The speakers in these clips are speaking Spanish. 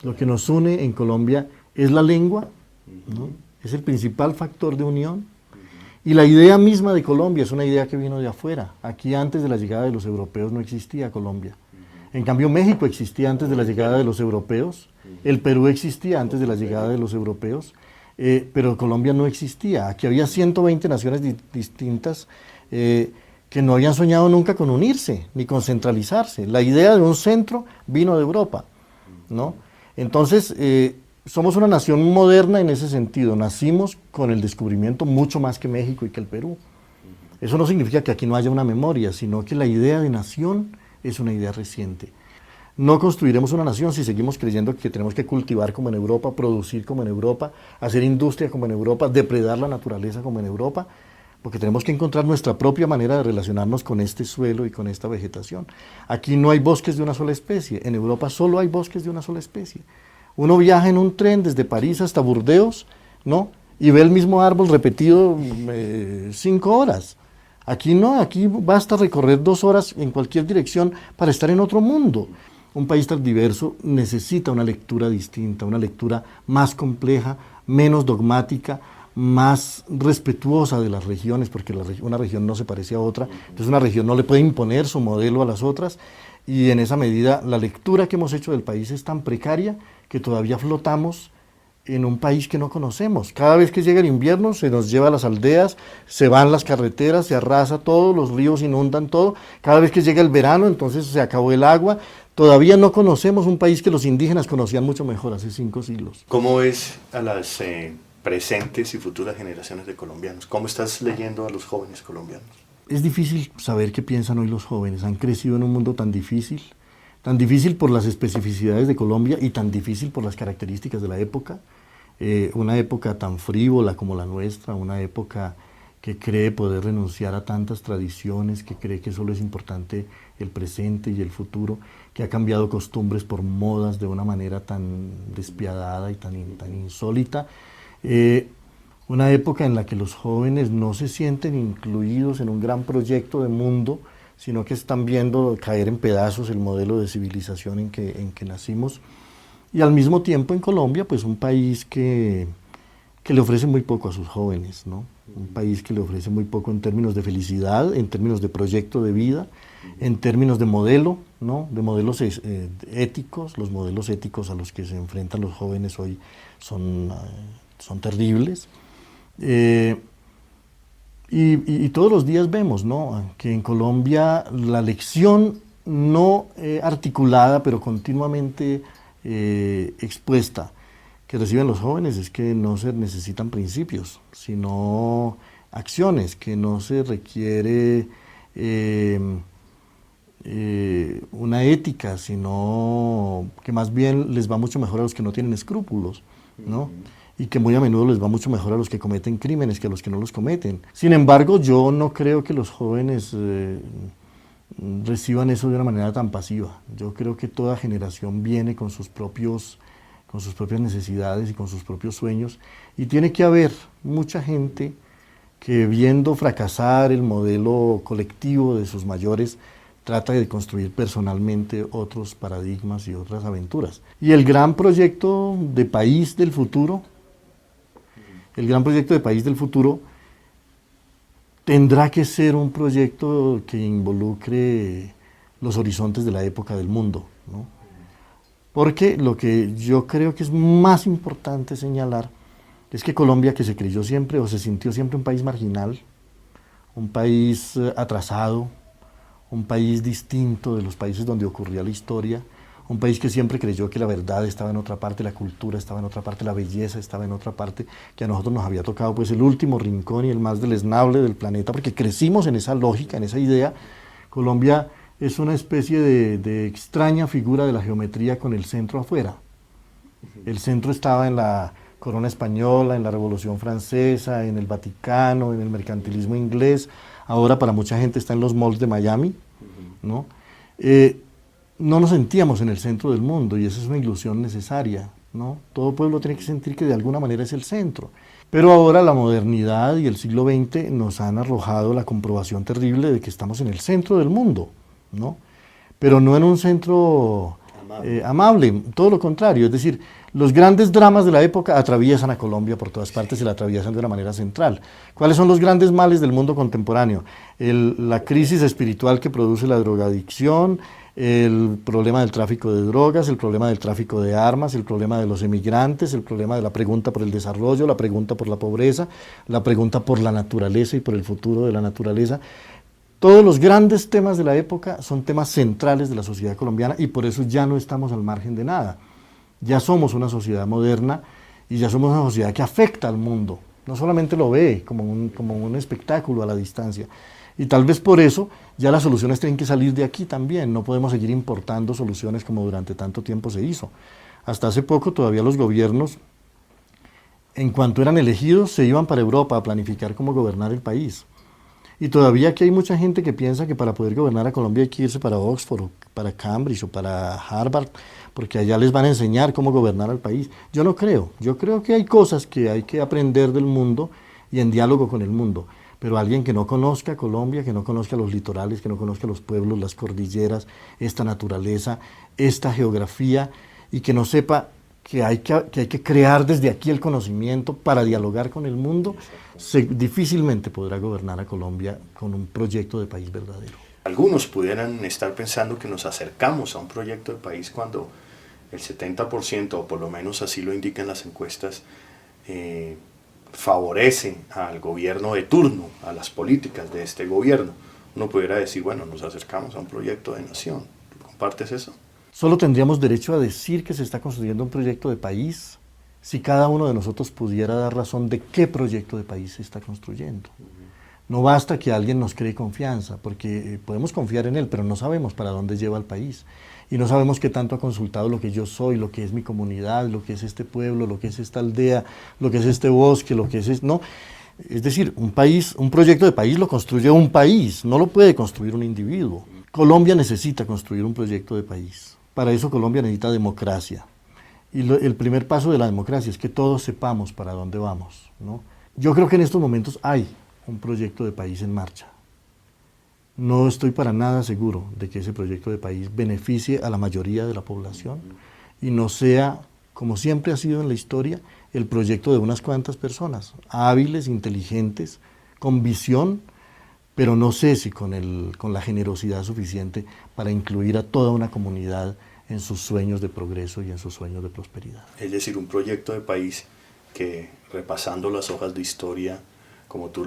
Lo que nos une en Colombia es la lengua, ¿no? Es el principal factor de unión. Y la idea misma de Colombia es una idea que vino de afuera. Aquí antes de la llegada de los europeos no existía Colombia. En cambio México existía antes de la llegada de los europeos, el Perú existía antes de la llegada de los europeos, pero Colombia no existía. Aquí había 120 naciones distintas que no habían soñado nunca con unirse, ni con centralizarse. La idea de un centro vino de Europa, ¿no? Entonces, somos una nación moderna en ese sentido. Nacimos con el descubrimiento mucho más que México y que el Perú. Eso no significa que aquí no haya una memoria, sino que la idea de nación es una idea reciente. No construiremos una nación si seguimos creyendo que tenemos que cultivar como en Europa, producir como en Europa, hacer industria como en Europa, depredar la naturaleza como en Europa, porque tenemos que encontrar nuestra propia manera de relacionarnos con este suelo y con esta vegetación. Aquí no hay bosques de una sola especie, en Europa solo hay bosques de una sola especie. Uno viaja en un tren desde París hasta Burdeos, ¿no? Y ve el mismo árbol repetido 5 horas. Aquí no, aquí basta recorrer 2 horas en cualquier dirección para estar en otro mundo. Un país tan diverso necesita una lectura distinta, una lectura más compleja, menos dogmática, más respetuosa de las regiones, porque una región no se parece a otra, entonces una región no le puede imponer su modelo a las otras, y en esa medida la lectura que hemos hecho del país es tan precaria que todavía flotamos en un país que no conocemos. Cada vez que llega el invierno se nos lleva a las aldeas, se van las carreteras, se arrasa todo, los ríos inundan todo. Cada vez que llega el verano, entonces se acabó el agua. Todavía no conocemos un país que los indígenas conocían mucho mejor hace 5 siglos. ¿Cómo ves a las presentes y futuras generaciones de colombianos? ¿Cómo estás leyendo a los jóvenes colombianos? Es difícil saber qué piensan hoy los jóvenes. Han crecido en un mundo tan difícil por las especificidades de Colombia y tan difícil por las características de la época. Una época tan frívola como la nuestra, una época que cree poder renunciar a tantas tradiciones, que cree que solo es importante el presente y el futuro, que ha cambiado costumbres por modas de una manera tan despiadada y tan insólita. Una época en la que los jóvenes no se sienten incluidos en un gran proyecto de mundo, sino que están viendo caer en pedazos el modelo de civilización en que nacimos. Y al mismo tiempo en Colombia, pues un país que le ofrece muy poco a sus jóvenes, ¿no? Un país que le ofrece muy poco en términos de felicidad, en términos de proyecto de vida, en términos de modelo, ¿no? De modelos éticos. Los modelos éticos a los que se enfrentan los jóvenes hoy son terribles. Y todos los días vemos, ¿no?, que en Colombia la lección no articulada, pero continuamente expuesta, que reciben los jóvenes es que no se necesitan principios, sino acciones, que no se requiere una ética, sino que más bien les va mucho mejor a los que no tienen escrúpulos, ¿no? Y que muy a menudo les va mucho mejor a los que cometen crímenes que a los que no los cometen. Sin embargo, yo no creo que los jóvenes reciban eso de una manera tan pasiva. Yo creo que toda generación viene con sus propias necesidades y con sus propios sueños, y tiene que haber mucha gente que, viendo fracasar el modelo colectivo de sus mayores, trata de construir personalmente otros paradigmas y otras aventuras. Y el gran proyecto de país del futuro, tendrá que ser un proyecto que involucre los horizontes de la época del mundo, ¿no? Porque lo que yo creo que es más importante señalar es que Colombia, que se creyó siempre o se sintió siempre un país marginal, un país atrasado, un país distinto de los países donde ocurría la historia, un país que siempre creyó que la verdad estaba en otra parte, la cultura estaba en otra parte, la belleza estaba en otra parte, que a nosotros nos había tocado pues el último rincón y el más deleznable del planeta, porque crecimos en esa lógica, en esa idea. Colombia es una especie de extraña figura de la geometría con el centro afuera. El centro estaba en la corona española, en la Revolución Francesa, en el Vaticano, en el mercantilismo inglés. Ahora para mucha gente está en los malls de Miami, ¿no? No nos sentíamos en el centro del mundo, y esa es una ilusión necesaria, ¿no? Todo pueblo tiene que sentir que de alguna manera es el centro. Pero ahora la modernidad y el siglo XX nos han arrojado la comprobación terrible de que estamos en el centro del mundo, ¿no? Pero no en un centro amable, todo lo contrario. Es decir, los grandes dramas de la época atraviesan a Colombia por todas partes y la atraviesan de una manera central. ¿Cuáles son los grandes males del mundo contemporáneo? La crisis espiritual que produce la drogadicción, el problema del tráfico de drogas, el problema del tráfico de armas, el problema de los emigrantes, el problema de la pregunta por el desarrollo, la pregunta por la pobreza, la pregunta por la naturaleza y por el futuro de la naturaleza. Todos los grandes temas de la época son temas centrales de la sociedad colombiana y por eso ya no estamos al margen de nada. Ya somos una sociedad moderna y ya somos una sociedad que afecta al mundo. No solamente lo ve como un espectáculo a la distancia. Y tal vez por eso ya las soluciones tienen que salir de aquí también. No podemos seguir importando soluciones como durante tanto tiempo se hizo. Hasta hace poco todavía los gobiernos, en cuanto eran elegidos, se iban para Europa a planificar cómo gobernar el país. Y todavía aquí hay mucha gente que piensa que para poder gobernar a Colombia hay que irse para Oxford, o para Cambridge, o para Harvard, porque allá les van a enseñar cómo gobernar al país. Yo no creo. Yo creo que hay cosas que hay que aprender del mundo y en diálogo con el mundo. Pero alguien que no conozca Colombia, que no conozca los litorales, que no conozca los pueblos, las cordilleras, esta naturaleza, esta geografía, y que no sepa que hay que crear desde aquí el conocimiento para dialogar con el mundo, difícilmente podrá gobernar a Colombia con un proyecto de país verdadero. Algunos pudieran estar pensando que nos acercamos a un proyecto de país cuando el 70%, o por lo menos así lo indican las encuestas, favorece al gobierno de turno, a las políticas de este gobierno. Uno pudiera decir, bueno, nos acercamos a un proyecto de nación. ¿Tú compartes eso? Solo tendríamos derecho a decir que se está construyendo un proyecto de país si cada uno de nosotros pudiera dar razón de qué proyecto de país se está construyendo. No basta que alguien nos cree confianza, porque podemos confiar en él, pero no sabemos para dónde lleva el país. Y no sabemos qué tanto ha consultado lo que yo soy, lo que es mi comunidad, lo que es este pueblo, lo que es esta aldea, lo que es este bosque, lo que es... No. Es decir, un proyecto de país lo construye un país, no lo puede construir un individuo. Colombia necesita construir un proyecto de país. Para eso Colombia necesita democracia. Y el primer paso de la democracia es que todos sepamos para dónde vamos, ¿no? Yo creo que en estos momentos hay un proyecto de país en marcha. No estoy para nada seguro de que ese proyecto de país beneficie a la mayoría de la población y no sea, como siempre ha sido en la historia, el proyecto de unas cuantas personas, hábiles, inteligentes, con visión, pero no sé si con la generosidad suficiente para incluir a toda una comunidad en sus sueños de progreso y en sus sueños de prosperidad. Es decir, un proyecto de país que, repasando las hojas de historia, como tú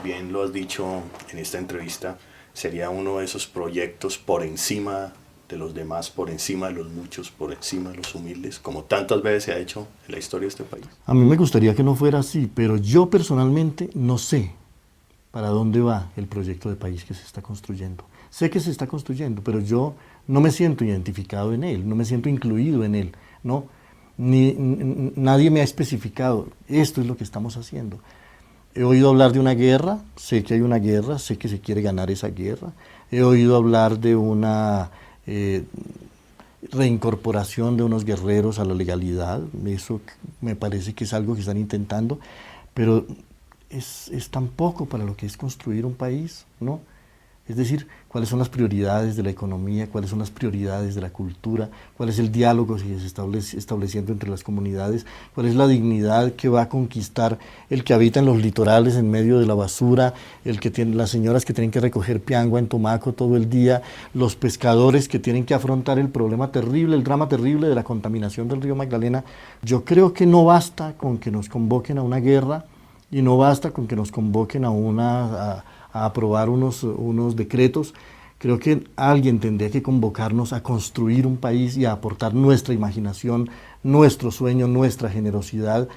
bien lo has dicho en esta entrevista, sería uno de esos proyectos por encima de los demás, por encima de los muchos, por encima de los humildes, como tantas veces se ha hecho en la historia de este país. A mí me gustaría que no fuera así, pero yo personalmente no sé para dónde va el proyecto de país que se está construyendo. Sé que se está construyendo, pero yo no me siento identificado en él, no me siento incluido en él, ¿no? Nadie me ha especificado, esto es lo que estamos haciendo. He oído hablar de una guerra, sé que hay una guerra, sé que se quiere ganar esa guerra. He oído hablar de una reincorporación de unos guerreros a la legalidad, eso me parece que es algo que están intentando, pero es tan poco para lo que es construir un país, ¿no? Es decir, cuáles son las prioridades de la economía, cuáles son las prioridades de la cultura, cuál es el diálogo que se está estableciendo entre las comunidades, cuál es la dignidad que va a conquistar el que habita en los litorales en medio de la basura, las señoras que tienen que recoger piangua en Tumaco todo el día, los pescadores que tienen que afrontar el problema terrible, el drama terrible de la contaminación del río Magdalena. Yo creo que no basta con que nos convoquen a una guerra y no basta con que nos convoquen a aprobar unos decretos. Creo que alguien tendría que convocarnos a construir un país y a aportar nuestra imaginación, nuestro sueño, nuestra generosidad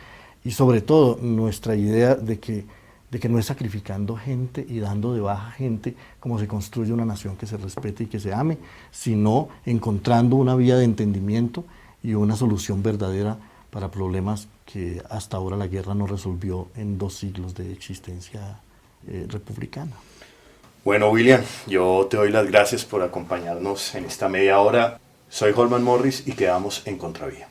y sobre todo nuestra idea de que no es sacrificando gente y dando de baja gente como se construye una nación que se respete y que se ame, sino encontrando una vía de entendimiento y una solución verdadera para problemas que hasta ahora la guerra no resolvió en 2 siglos de existencia republicana. Bueno, William, yo te doy las gracias por acompañarnos en esta media hora. Soy Holman Morris y quedamos en Contravía.